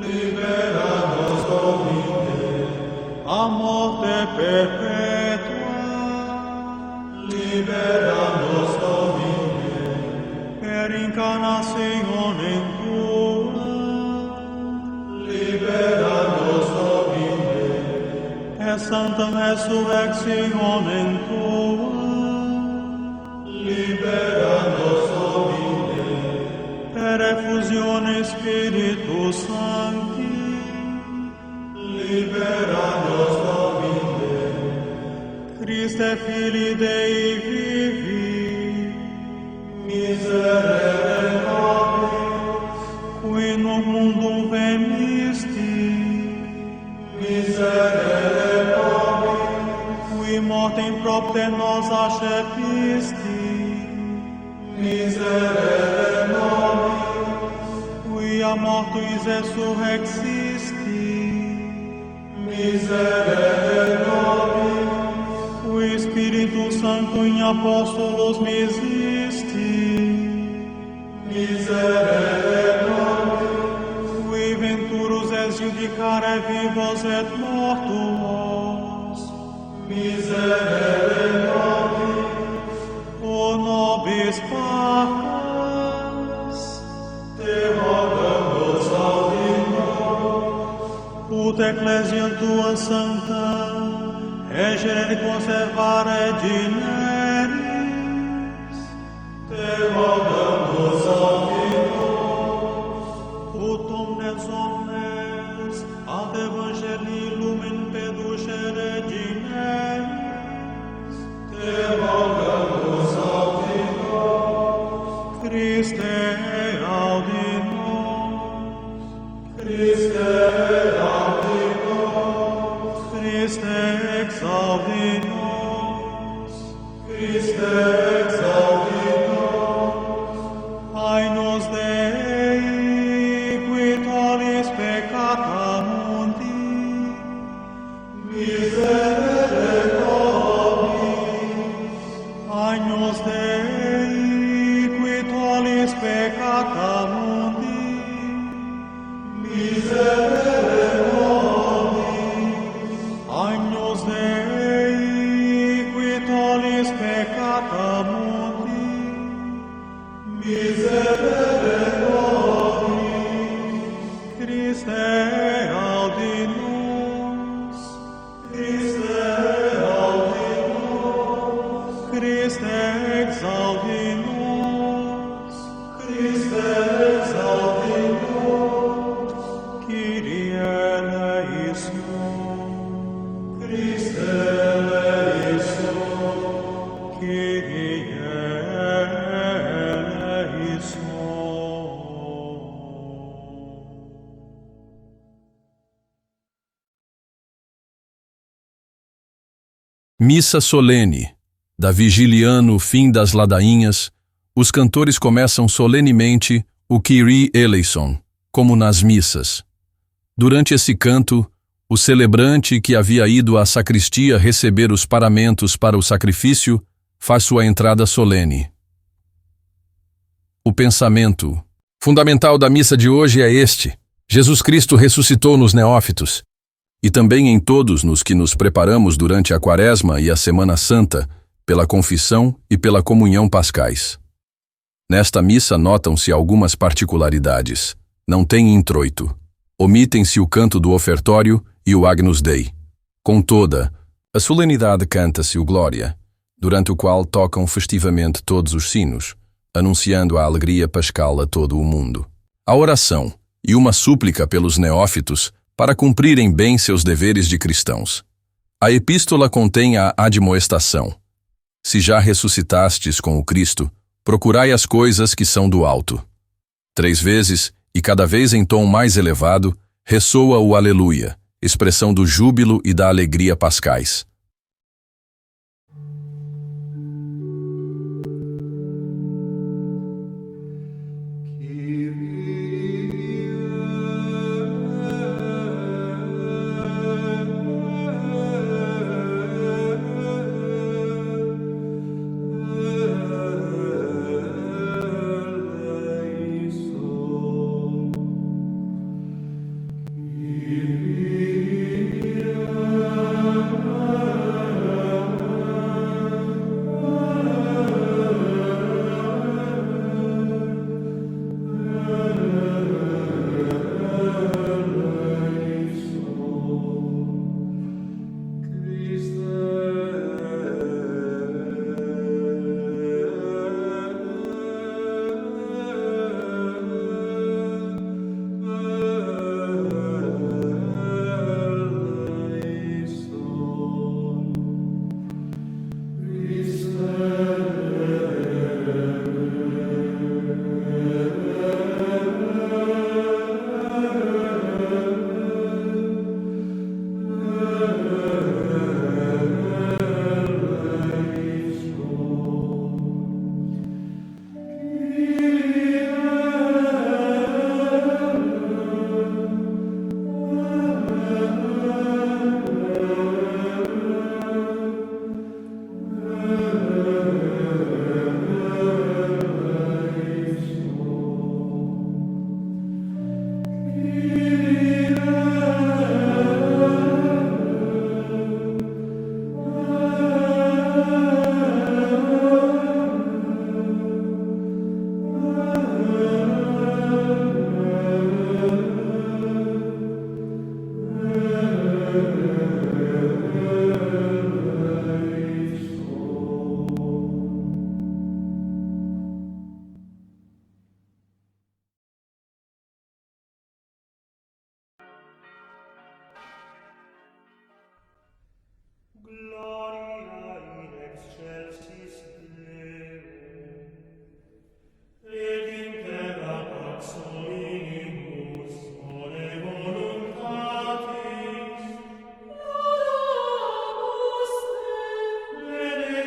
libera-nos Domine, a morte perpetua, libera-nos Domine, per incarnationem tua, libera-nos Domine, per sancta resurrectionem tua, libera-nos Domine, per effusione Spiritus Sancti, libera-nos Domine, Christe Filii Dei vivi, miserere nobis, qui nunc mundum venisti, miserere nobis, qui mortem propter nos accepisti, miserere nobis, qui a mortuis resurrexisti, miserere nobis, qui Spiritus Sancto in Apostolos misisti, miserere nobis, qui venturus es judicare vivos et mortuos, miserere nobis, o nobis pacas, te rogamus audi nos, ut ecclesiam tua sancta, egere conservare generis, te rogamus audi nos, ut omnes omnes ad evangelii lumen peducere generis, te rogamus audi nos, Christe audi nos, Christe audi nos, Christe exaudi nos, Christe exaudi nos, Agnus Dei, qui tollis peccata mundi, miserere nobis, Agnus Dei, qui tollis peccata mundi, miserere nobis, Agnus Dei, qui tollis peccata mundi, miserere nobis, Christe audi nos, Christe audi nos, Christe exaudi nos, Christe exaudi nos, Kyrie eleison, Christe eleison, Kyrie Missa solene. Da vigiliano fim das ladainhas, os cantores começam solenemente o Kyrie eleison, como nas missas. Durante esse canto, o celebrante que havia ido à sacristia receber os paramentos para o sacrifício faz sua entrada solene. O pensamento fundamental da missa de hoje é este: Jesus Cristo ressuscitou nos neófitos, e também em todos nos que nos preparamos durante a Quaresma e a Semana Santa, pela confissão e pela comunhão pascais. Nesta missa notam-se algumas particularidades. Não tem introito. Omitem-se o canto do ofertório e o Agnus Dei. Com toda a solenidade canta-se o Glória, durante o qual tocam festivamente todos os sinos, anunciando a alegria pascal a todo o mundo. A oração e uma súplica pelos neófitos para cumprirem bem seus deveres de cristãos. A epístola contém a admoestação: se já ressuscitastes com o Cristo, procurai as coisas que são do alto. 3 vezes, e cada vez em tom mais elevado, ressoa o Aleluia, expressão do júbilo e da alegria pascais. Gloria in excelsis Deo, et in terra pax solimus, ore voluntatis. Laudamus Te,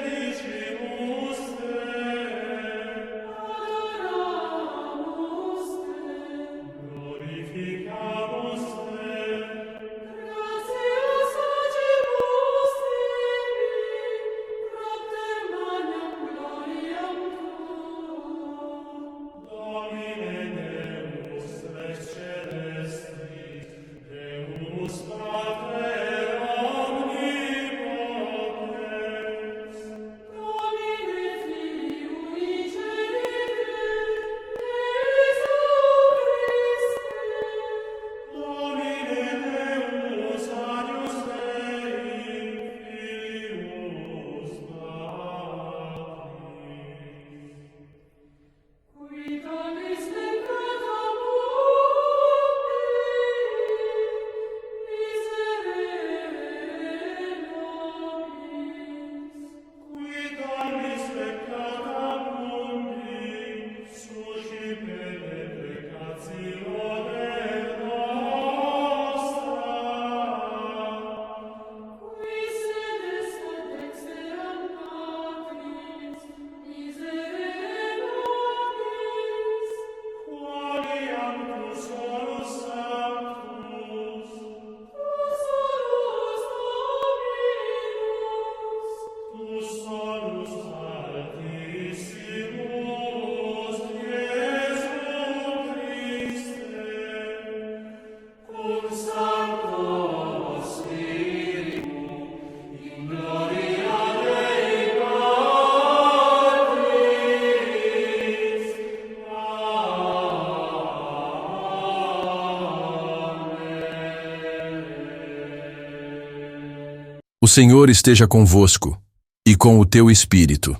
benedicimus Te, adoramus Te, glorificamus Te, gratias facimus Te. O Senhor esteja convosco, e com o teu espírito.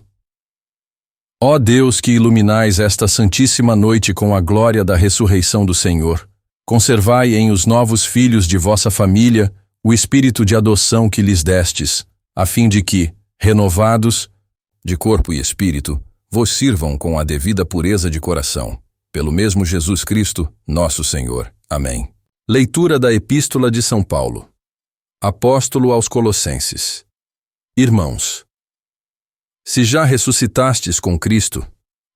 Ó Deus, que iluminais esta santíssima noite com a glória da ressurreição do Senhor, conservai em os novos filhos de vossa família o espírito de adoção que lhes destes, a fim de que, renovados, de corpo e espírito, vos sirvam com a devida pureza de coração. Pelo mesmo Jesus Cristo, nosso Senhor. Amém. Leitura da Epístola de São Paulo. Apóstolo aos Colossenses. Irmãos, se já ressuscitastes com Cristo,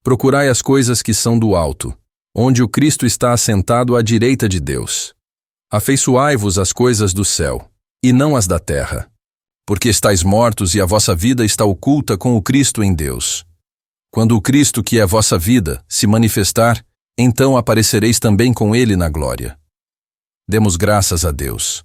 procurai as coisas que são do alto, onde o Cristo está assentado à direita de Deus. Afeiçoai-vos às coisas do céu, e não às da terra, porque estáis mortos e a vossa vida está oculta com o Cristo em Deus. Quando o Cristo, que é a vossa vida, se manifestar, então aparecereis também com ele na glória. Demos graças a Deus.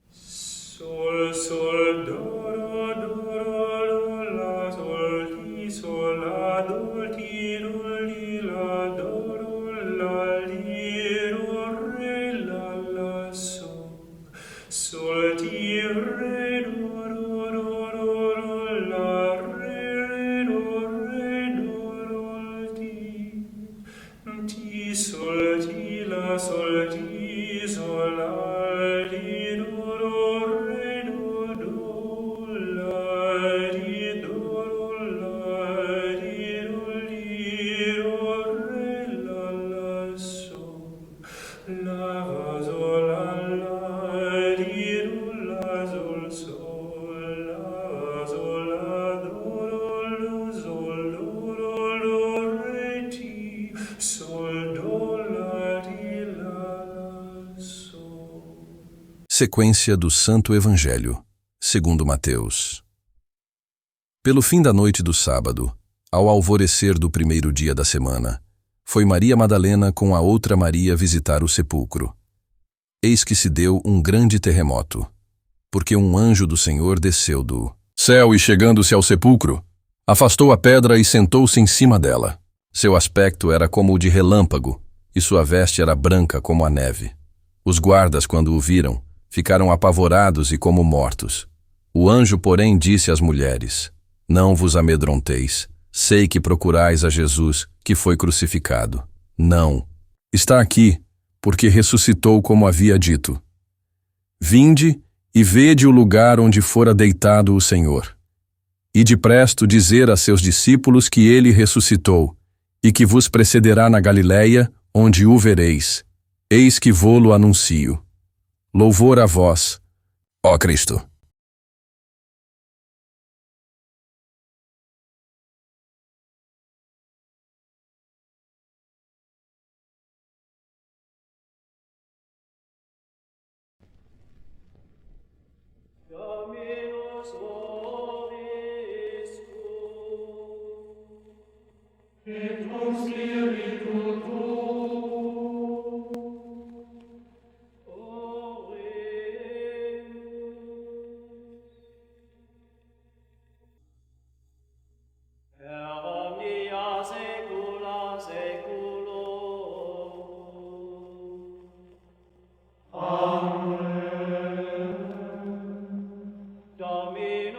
Sol, sol, do, do, do, la, sol, la, do, di, la, do, la, li, do, re, la, sol. Sol, ti, re, do, la, re, do, di. Ti, sol, ti, la, sol, ti, sol, la, di, do, re, do, la, di, do, la, di, do, re, la, sol. La, sol, la, di, do, la, sol, la, sol, la, do, sol, re, ti, sol, do, la, di, la, sol. Sequência do Santo Evangelho, segundo Mateus. Pelo fim da noite do sábado, ao alvorecer do primeiro dia da semana, foi Maria Madalena com a outra Maria visitar o sepulcro. Eis que se deu um grande terremoto, porque um anjo do Senhor desceu do céu e, chegando-se ao sepulcro, afastou a pedra e sentou-se em cima dela. Seu aspecto era como o de relâmpago, e sua veste era branca como a neve. Os guardas, quando o viram, ficaram apavorados e como mortos. O anjo, porém, disse às mulheres: Não vos amedronteis, sei que procurais a Jesus, que foi crucificado. Não, está aqui, porque ressuscitou como havia dito. Vinde e vede o lugar onde fora deitado o Senhor. E de presto dizer a seus discípulos que ele ressuscitou, e que vos precederá na Galiléia, onde o vereis. Eis que vô-lo anuncio. Louvor a vós, ó Cristo. Dominus vobiscum. Et cum spiritu tuo. Per omnia saecula saeculorum. Amen. Dominus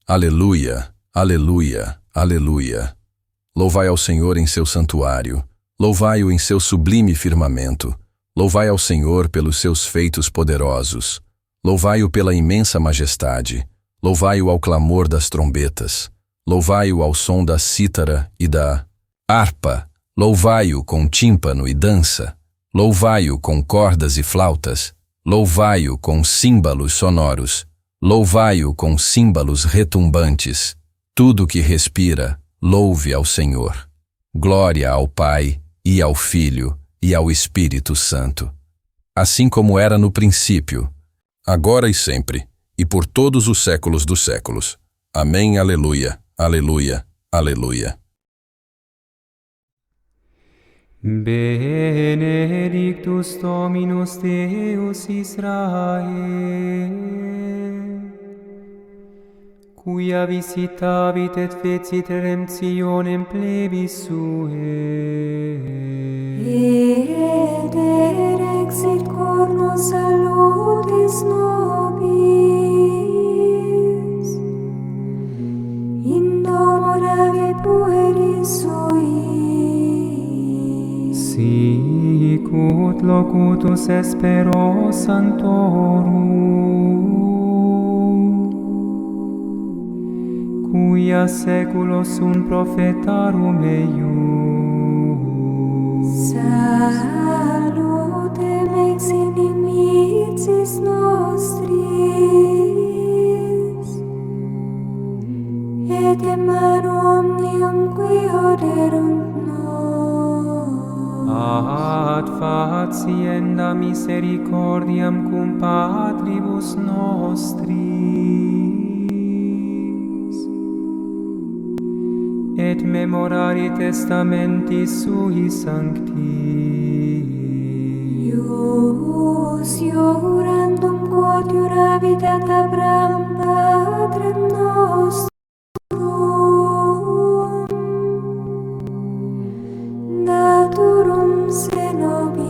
Aleluia, aleluia, aleluia. Louvai ao Senhor em seu santuário, louvai-o em seu sublime firmamento, louvai ao Senhor pelos seus feitos poderosos, louvai-o pela imensa majestade, louvai-o ao clamor das trombetas, louvai-o ao som da cítara e da harpa, louvai-o com tímpano e dança, louvai-o com cordas e flautas, louvai-o com símbalos sonoros, louvai-o com símbalos retumbantes. Tudo que respira, louve ao Senhor. Glória ao Pai, e ao Filho, e ao Espírito Santo. Assim como era no princípio, agora e sempre, e por todos os séculos dos séculos. Amém, aleluia, aleluia, aleluia. Benedictus Dominus Deus Israel, quia visitavit et fecit redemptionem plebis suae. Et erexit cornu salutis nobis, in domo David pueris sui. Sic ut locutus espero sanctorum, quia seculos sunt prophetarum eius. Salutem ex inimicis nostris, et in manu omnium qui oderunt nos. Ad facienda misericordiam cum patribus nostris, et memorari testamentis sui sancti. Ius iurandum quod iuravit ad Abraham patrem nostrum, naturum se nobis.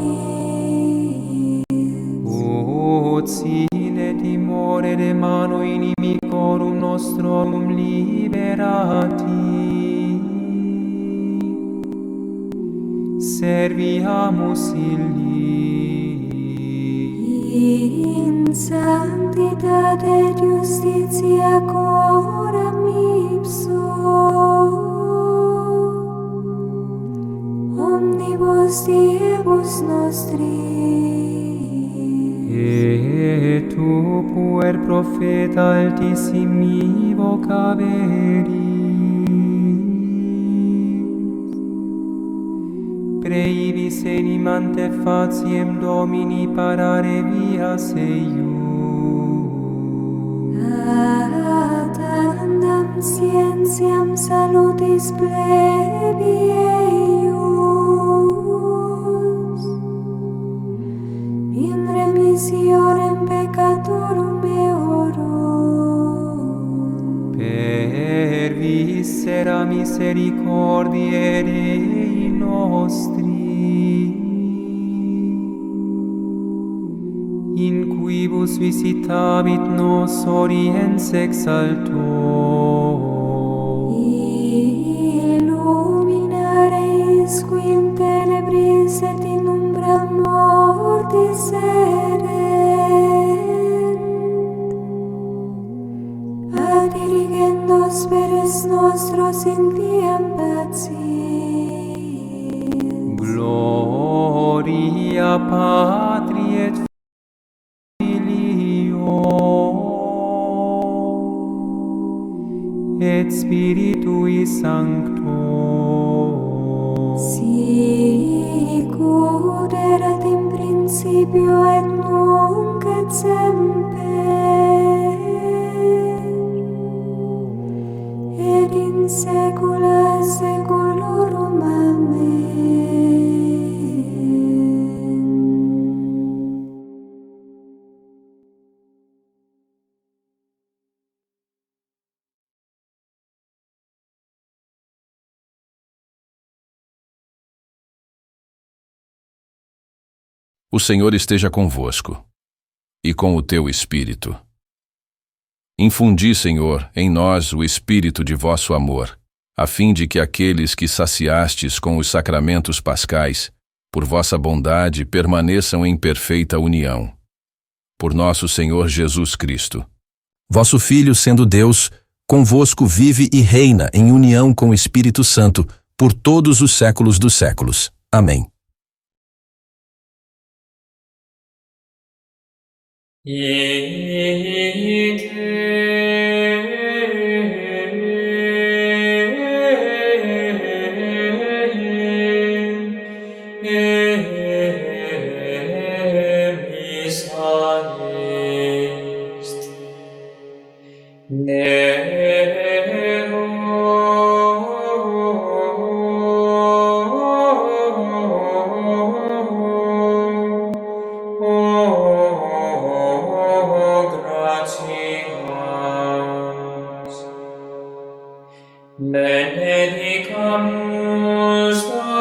Ut sine timore de mano inimicorum nostrorum liberati, serviamus illi. In sanctitate et justitia coram ipso omnibus diebus nostris. Et tu puer profeta altissimi vocaveris, preivis animante faciem Domini parare vias eius. Attendam scientiam salutis plebi eius, in remissionem peccatorum eorum. Per viscera misericordiae Dei nostri, in quibus visitavit nos oriens exalto. Illuminare isqui in tenebris et in umbra mortis sedent, ad dirigendo spes nostros in viam pacis. Gloria Patri et Filio et Spiritui Sancto, Sic ut erat in principio et nunc et semper, et in saecula saeculorum. Amen. O Senhor esteja convosco, e com o teu espírito. Infundi, Senhor, em nós o espírito de vosso amor, a fim de que aqueles que saciastes com os sacramentos pascais, por vossa bondade, permaneçam em perfeita união. Por nosso Senhor Jesus Cristo. Vosso Filho, sendo Deus, convosco vive e reina em união com o Espírito Santo, por todos os séculos dos séculos. Amém. Benedicamus Domino.